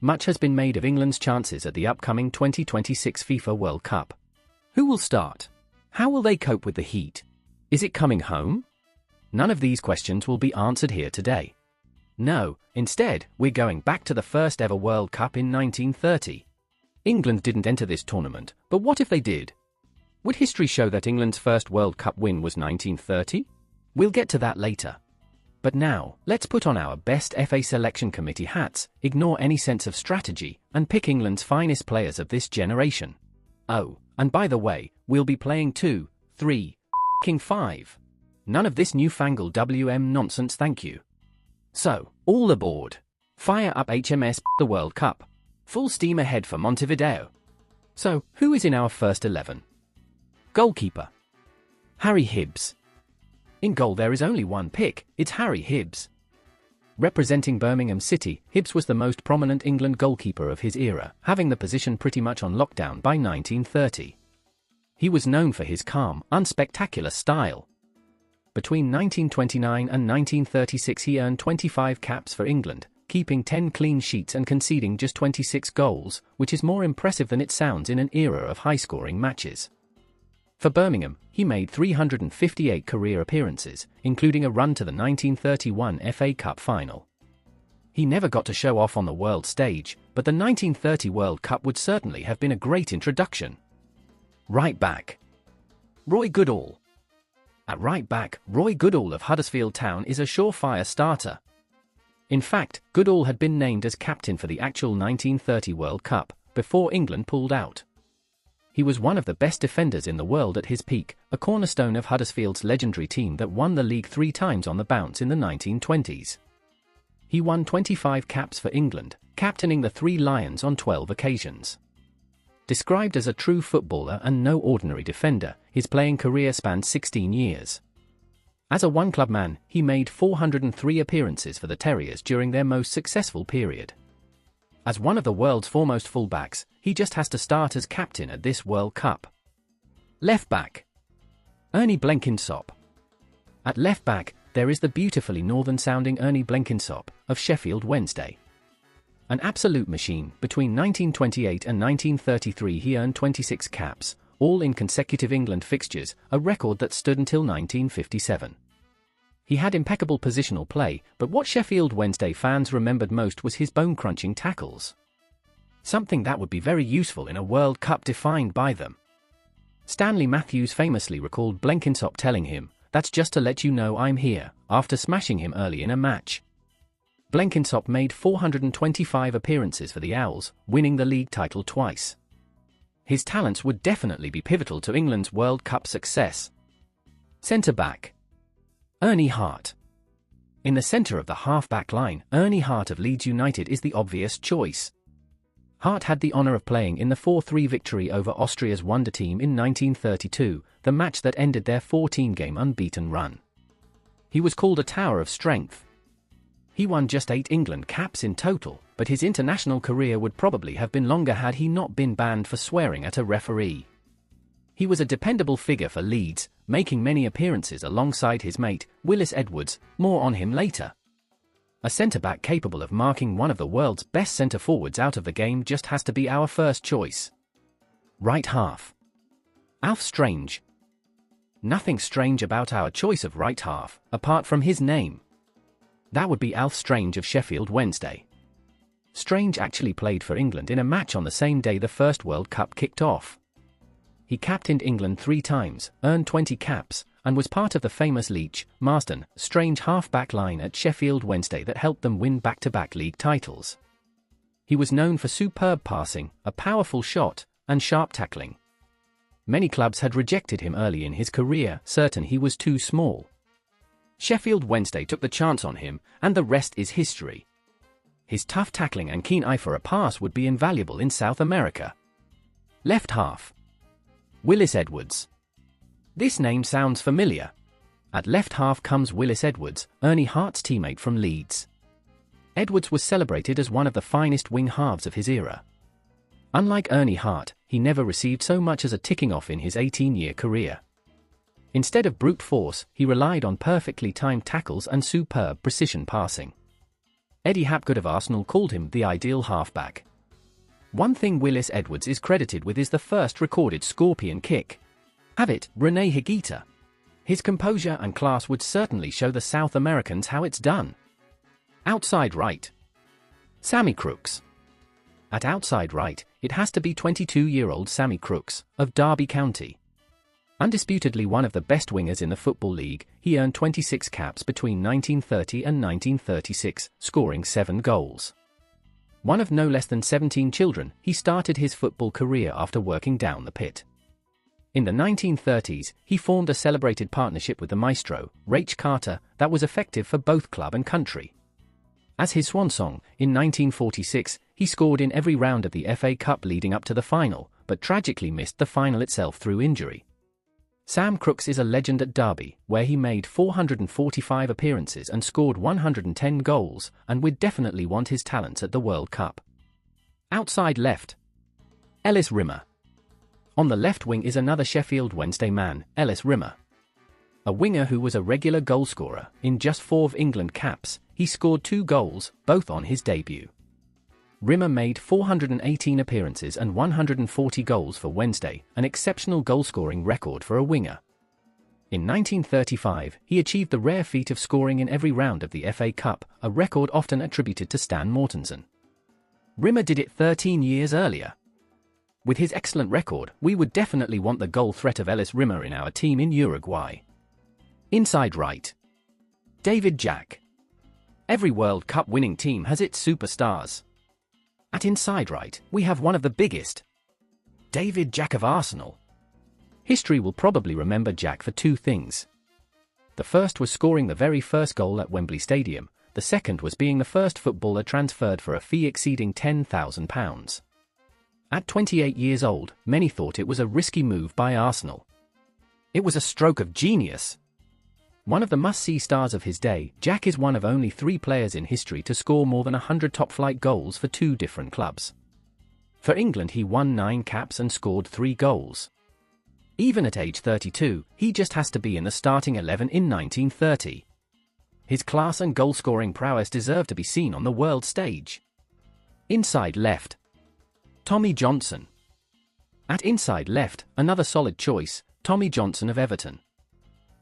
much has been made of England's chances at the upcoming 2026 FIFA World Cup. Who will start? How will they cope with the heat? Is it coming home? None of these questions will be answered here today. No, instead, we're going back to the first ever World Cup in 1930. England didn't enter this tournament, but what if they did? Would history show that England's first World Cup win was 1930? We'll get to that later. But now, let's put on our best FA selection committee hats, ignore any sense of strategy, and pick England's finest players of this generation. Oh, and by the way, we'll be playing 2, 3, f***ing 5. None of this newfangled WM nonsense, thank you. So, all aboard. Fire up HMS the World Cup. Full steam ahead for Montevideo. So, who is in our first 11? Goalkeeper: Harry Hibbs. In goal there is only one pick, it's Harry Hibbs. Representing Birmingham City, Hibbs was the most prominent England goalkeeper of his era, having the position pretty much on lockdown by 1930. He was known for his calm, unspectacular style. Between 1929 and 1936 he earned 25 caps for England, keeping 10 clean sheets and conceding just 26 goals, which is more impressive than it sounds in an era of high-scoring matches. For Birmingham, he made 358 career appearances, including a run to the 1931 FA Cup final. He never got to show off on the world stage, but the 1930 World Cup would certainly have been a great introduction. Right back: Roy Goodall. At right back, Roy Goodall of Huddersfield Town is a surefire starter. In fact, Goodall had been named as captain for the actual 1930 World Cup, before England pulled out. He was one of the best defenders in the world at his peak, a cornerstone of Huddersfield's legendary team that won the league 3 times on the bounce in the 1920s. He won 25 caps for England, captaining the Three Lions on 12 occasions. Described as a true footballer and no ordinary defender, his playing career spanned 16 years. As a one-club man, he made 403 appearances for the Terriers during their most successful period. As one of the world's foremost fullbacks, he just has to start as captain at this World Cup. Left back: Ernie Blenkinsop. At left back, there is the beautifully northern-sounding Ernie Blenkinsop of Sheffield Wednesday. An absolute machine, between 1928 and 1933 he earned 26 caps, all in consecutive England fixtures, a record that stood until 1957. He had impeccable positional play, but what Sheffield Wednesday fans remembered most was his bone-crunching tackles. Something that would be very useful in a World Cup defined by them. Stanley Matthews famously recalled Blenkinsop telling him, "That's just to let you know I'm here," after smashing him early in a match. Blenkinsop made 425 appearances for the Owls, winning the league title twice. His talents would definitely be pivotal to England's World Cup success. Centre-back: Ernie Hart. In the centre of the half-back line, Ernie Hart of Leeds United is the obvious choice. Hart had the honour of playing in the 4-3 victory over Austria's wonder team in 1932, the match that ended their 14-game unbeaten run. He was called a tower of strength. He won just 8 England caps in total, but his international career would probably have been longer had he not been banned for swearing at a referee. He was a dependable figure for Leeds, making many appearances alongside his mate, Willis Edwards, more on him later. A centre-back capable of marking one of the world's best centre-forwards out of the game just has to be our first choice. Right half: Alf Strange. Nothing strange about our choice of right half, apart from his name. That would be Alf Strange of Sheffield Wednesday. Strange actually played for England in a match on the same day the first World Cup kicked off. He captained England 3 times, earned 20 caps, and was part of the famous Leach, Marston, Strange half-back line at Sheffield Wednesday that helped them win back-to-back league titles. He was known for superb passing, a powerful shot, and sharp tackling. Many clubs had rejected him early in his career, certain he was too small. Sheffield Wednesday took the chance on him, and the rest is history. His tough tackling and keen eye for a pass would be invaluable in South America. Left half: Willis Edwards. This name sounds familiar. At left half comes Willis Edwards, Ernie Hart's teammate from Leeds. Edwards was celebrated as one of the finest wing halves of his era. Unlike Ernie Hart, he never received so much as a ticking off in his 18-year career. Instead of brute force, he relied on perfectly timed tackles and superb precision passing. Eddie Hapgood of Arsenal called him the ideal halfback. One thing Willis Edwards is credited with is the first recorded scorpion kick. Have it, Rene Higuita. His composure and class would certainly show the South Americans how it's done. Outside right. Sammy Crooks. At outside right, it has to be 22-year-old Sammy Crooks, of Derby County. Undisputedly one of the best wingers in the Football League, he earned 26 caps between 1930 and 1936, scoring 7 goals. One of no less than 17 children, he started his football career after working down the pit. In the 1930s, he formed a celebrated partnership with the maestro, Rach Carter, that was effective for both club and country. As his swan song, in 1946, he scored in every round of the FA Cup leading up to the final, but tragically missed the final itself through injury. Sam Crooks is a legend at Derby, where he made 445 appearances and scored 110 goals, and would definitely want his talents at the World Cup. Outside left. Ellis Rimet. On the left wing is another Sheffield Wednesday man, Ellis Rimet. A winger who was a regular goalscorer, in just 4 of England caps, he scored 2 goals, both on his debut. Rimet made 418 appearances and 140 goals for Wednesday, an exceptional goal-scoring record for a winger. In 1935, he achieved the rare feat of scoring in every round of the FA Cup, a record often attributed to Stan Mortensen. Rimet did it 13 years earlier. With his excellent record, we would definitely want the goal threat of Ellis Rimet in our team in Uruguay. Inside right. David Jack. Every World Cup winning team has its superstars. At inside right, we have one of the biggest. David Jack of Arsenal. History will probably remember Jack for 2 things. The first was scoring the very first goal at Wembley Stadium, the second was being the first footballer transferred for a fee exceeding £10,000. At 28 years old, many thought it was a risky move by Arsenal. It was a stroke of genius. One of the must-see stars of his day, Jack is one of only 3 players in history to score more than 100 top-flight goals for 2 different clubs. For England he won 9 caps and scored 3 goals. Even at age 32, he just has to be in the starting 11 in 1930. His class and goal-scoring prowess deserve to be seen on the world stage. Inside left. Tommy Johnson. At inside left, another solid choice, Tommy Johnson of Everton.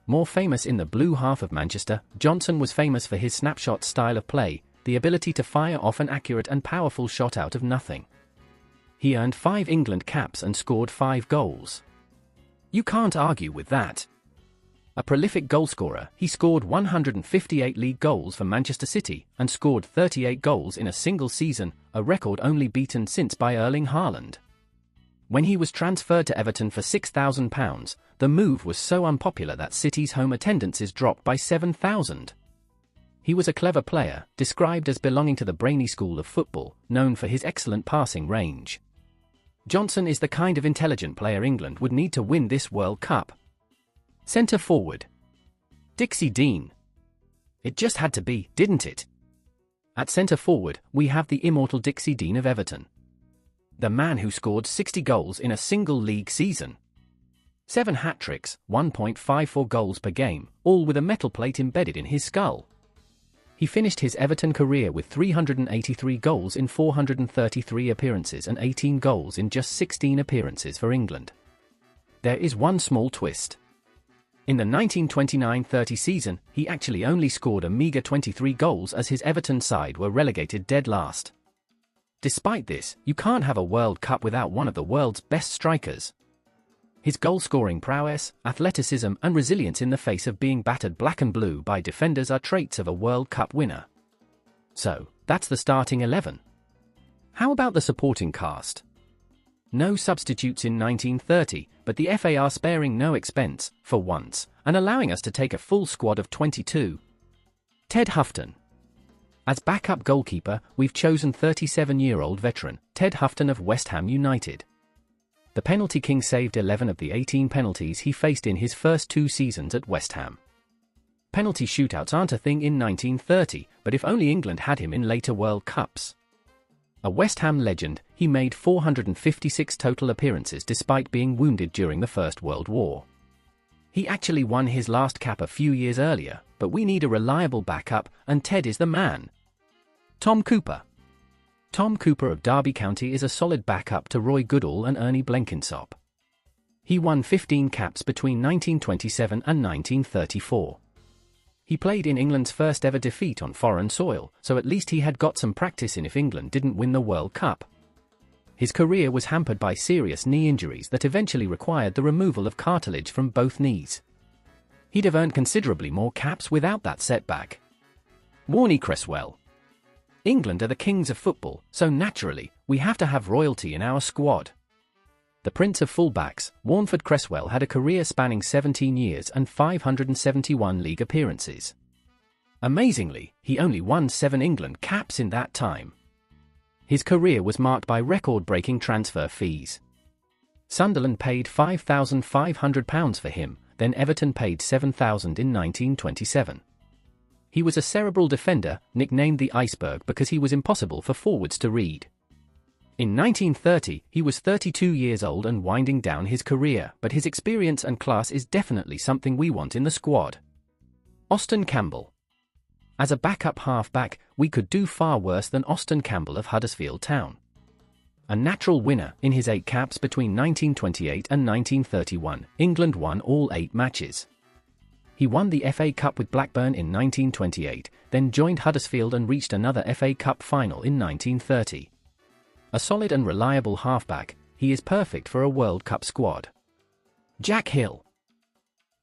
More famous in the blue half of Manchester, Johnson was famous for his snapshot style of play, the ability to fire off an accurate and powerful shot out of nothing. He earned 5 England caps and scored 5 goals. You can't argue with that. A prolific goalscorer, he scored 158 league goals for Manchester City and scored 38 goals in a single season, a record only beaten since by Erling Haaland. When he was transferred to Everton for £6,000, the move was so unpopular that City's home attendances dropped by 7,000. He was a clever player, described as belonging to the brainy school of football, known for his excellent passing range. Johnson is the kind of intelligent player England would need to win this World Cup. Centre forward. Dixie Dean. It just had to be, didn't it? At centre forward, we have the immortal Dixie Dean of Everton. The man who scored 60 goals in a single league season. 7 hat-tricks, 1.54 goals per game, all with a metal plate embedded in his skull. He finished his Everton career with 383 goals in 433 appearances and 18 goals in just 16 appearances for England. There is one small twist. In the 1929-30 season, he actually only scored a meagre 23 goals as his Everton side were relegated dead last. Despite this, you can't have a World Cup without one of the world's best strikers. His goal-scoring prowess, athleticism and resilience in the face of being battered black and blue by defenders are traits of a World Cup winner. So, that's the starting 11. How about the supporting cast? No substitutes in 1930, but the FA are sparing no expense, for once, and allowing us to take a full squad of 22. Ted Hufton. As backup goalkeeper, we've chosen 37-year-old veteran, Ted Hufton of West Ham United. The penalty king saved 11 of the 18 penalties he faced in his first 2 seasons at West Ham. Penalty shootouts aren't a thing in 1930, but if only England had him in later World Cups. A West Ham legend, he made 456 total appearances despite being wounded during the First World War. He actually won his last cap a few years earlier, but we need a reliable backup, and Ted is the man. Tom Cooper. Tom Cooper of Derby County is a solid backup to Roy Goodall and Ernie Blenkinsop. He won 15 caps between 1927 and 1934. He played in England's first ever defeat on foreign soil, so at least he had got some practice in if England didn't win the World Cup. His career was hampered by serious knee injuries that eventually required the removal of cartilage from both knees. He'd have earned considerably more caps without that setback. Warnie Cresswell. England are the kings of football, so naturally, we have to have royalty in our squad. The Prince of Fullbacks, Warneford Cresswell had a career spanning 17 years and 571 league appearances. Amazingly, he only won 7 England caps in that time. His career was marked by record-breaking transfer fees. Sunderland paid £5,500 for him, then Everton paid £7,000 in 1927. He was a cerebral defender, nicknamed the Iceberg because he was impossible for forwards to read. In 1930, he was 32 years old and winding down his career, but his experience and class is definitely something we want in the squad. Austin Campbell. As a backup half-back, we could do far worse than Austin Campbell of Huddersfield Town. A natural winner, in his 8 caps between 1928 and 1931, England won all 8 matches. He won the FA Cup with Blackburn in 1928, then joined Huddersfield and reached another FA Cup final in 1930. A solid and reliable halfback, he is perfect for a World Cup squad. Jack Hill.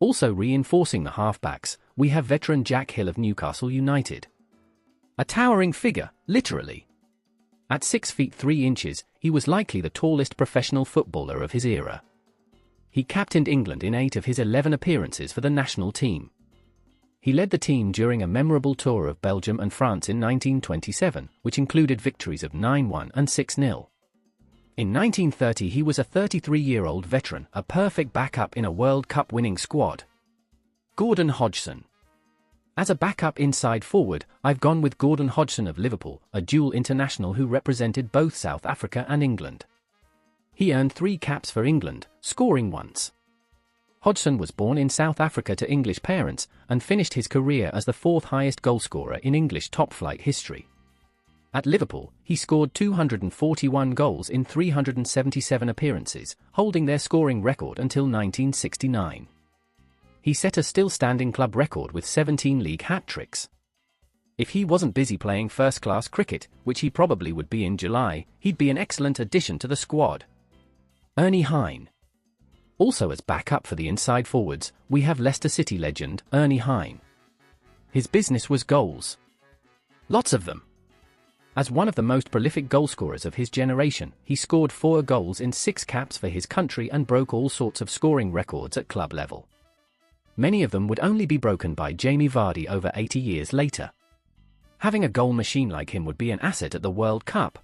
Also reinforcing the halfbacks, we have veteran Jack Hill of Newcastle United. A towering figure, literally. At 6 feet 3 inches, he was likely the tallest professional footballer of his era. He captained England in 8 of his 11 appearances for the national team. He led the team during a memorable tour of Belgium and France in 1927, which included victories of 9-1 and 6-0. In 1930 he was a 33-year-old veteran, a perfect backup in a World Cup winning squad. Gordon Hodgson. As a backup inside forward, I've gone with Gordon Hodgson of Liverpool, a dual international who represented both South Africa and England. He earned 3 caps for England, scoring once. Hodgson was born in South Africa to English parents and finished his career as the 4th highest goalscorer in English top-flight history. At Liverpool, he scored 241 goals in 377 appearances, holding their scoring record until 1969. He set a still-standing club record with 17 league hat-tricks. If he wasn't busy playing first-class cricket, which he probably would be in July, he'd be an excellent addition to the squad. Ernie Hine. Also as backup for the inside forwards, we have Leicester City legend, Ernie Hine. His business was goals. Lots of them. As one of the most prolific goalscorers of his generation, he scored 4 goals in 6 caps for his country and broke all sorts of scoring records at club level. Many of them would only be broken by Jamie Vardy over 80 years later. Having a goal machine like him would be an asset at the World Cup.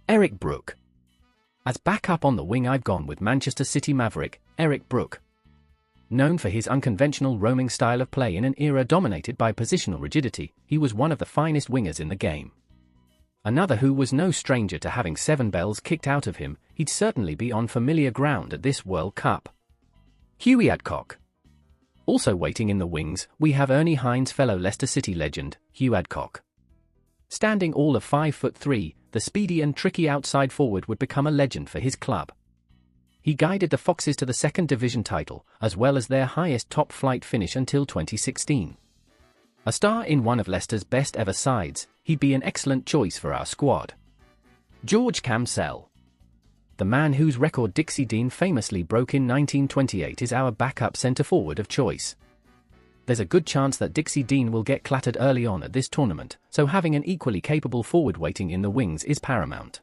Eric Brook. As backup on the wing I've gone with Manchester City maverick, Eric Brook. Known for his unconventional roaming style of play in an era dominated by positional rigidity, he was one of the finest wingers in the game. Another who was no stranger to having 7 bells kicked out of him, he'd certainly be on familiar ground at this World Cup. Hughie Adcock. Also waiting in the wings, we have Ernie Hine's fellow Leicester City legend, Hugh Adcock. Standing all of 5'3", the speedy and tricky outside forward would become a legend for his club. He guided the Foxes to the 2nd Division title, as well as their highest top-flight finish until 2016. A star in one of Leicester's best-ever sides, he'd be an excellent choice for our squad. George Camsell. The man whose record Dixie Dean famously broke in 1928 is our backup centre-forward of choice. There's a good chance that Dixie Dean will get clattered early on at this tournament, so having an equally capable forward waiting in the wings is paramount.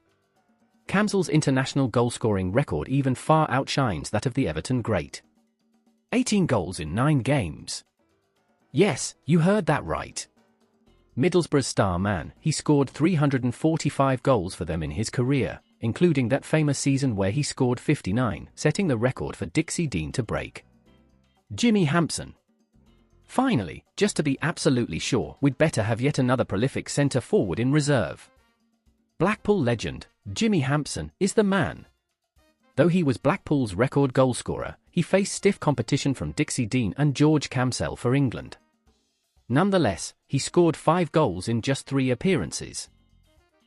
Camsell's international goal-scoring record even far outshines that of the Everton great. 18 goals in 9 games. Yes, you heard that right. Middlesbrough's star man, he scored 345 goals for them in his career, including that famous season where he scored 59, setting the record for Dixie Dean to break. Jimmy Hampson. Finally, just to be absolutely sure, we'd better have yet another prolific centre-forward in reserve. Blackpool legend, Jimmy Hampson, is the man. Though he was Blackpool's record goalscorer, he faced stiff competition from Dixie Dean and George Camsell for England. Nonetheless, he scored 5 goals in just 3 appearances.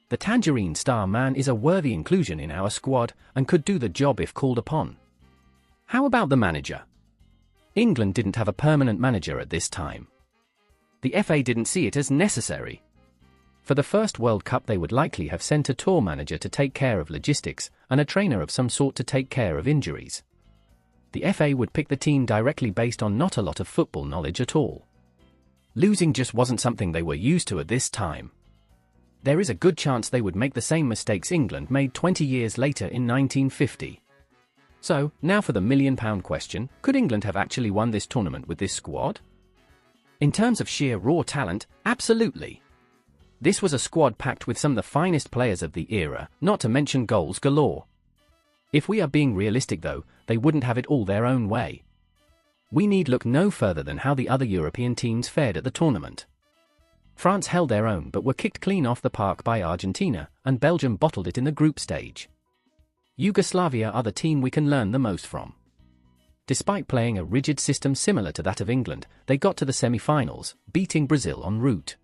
The Tangerine Star man is a worthy inclusion in our squad and could do the job if called upon. How about the manager? England didn't have a permanent manager at this time. The FA didn't see it as necessary. For the first World Cup they would likely have sent a tour manager to take care of logistics and a trainer of some sort to take care of injuries. The FA would pick the team directly based on not a lot of football knowledge at all. Losing just wasn't something they were used to at this time. There is a good chance they would make the same mistakes England made 20 years later in 1950. So, now for the £1 million question, could England have actually won this tournament with this squad? In terms of sheer raw talent, absolutely. This was a squad packed with some of the finest players of the era, not to mention goals galore. If we are being realistic though, they wouldn't have it all their own way. We need look no further than how the other European teams fared at the tournament. France held their own but were kicked clean off the park by Argentina, and Belgium bottled it in the group stage. Yugoslavia are the team we can learn the most from. Despite playing a rigid system similar to that of England, they got to the semi-finals, beating Brazil en route.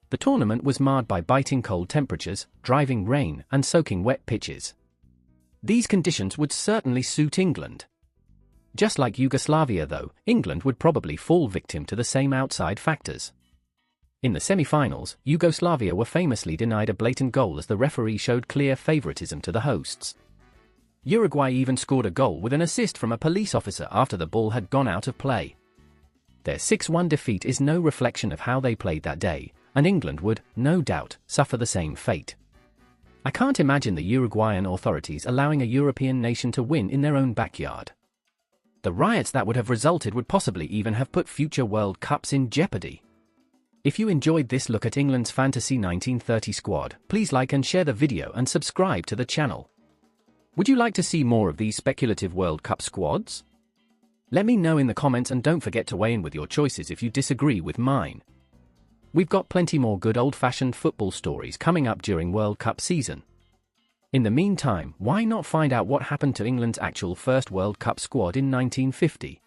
The tournament was marred by biting cold temperatures, driving rain, and soaking wet pitches. These conditions would certainly suit England. Just like Yugoslavia though, England would probably fall victim to the same outside factors. In the semi-finals, Yugoslavia were famously denied a blatant goal as the referee showed clear favoritism to the hosts. Uruguay even scored a goal with an assist from a police officer after the ball had gone out of play. Their 6-1 defeat is no reflection of how they played that day, and England would, no doubt, suffer the same fate. I can't imagine the Uruguayan authorities allowing a European nation to win in their own backyard. The riots that would have resulted would possibly even have put future World Cups in jeopardy. If you enjoyed this look at England's Fantasy 1930 squad, please like and share the video and subscribe to the channel. Would you like to see more of these speculative World Cup squads? Let me know in the comments and don't forget to weigh in with your choices if you disagree with mine. We've got plenty more good old-fashioned football stories coming up during World Cup season. In the meantime, why not find out what happened to England's actual first World Cup squad in 1950?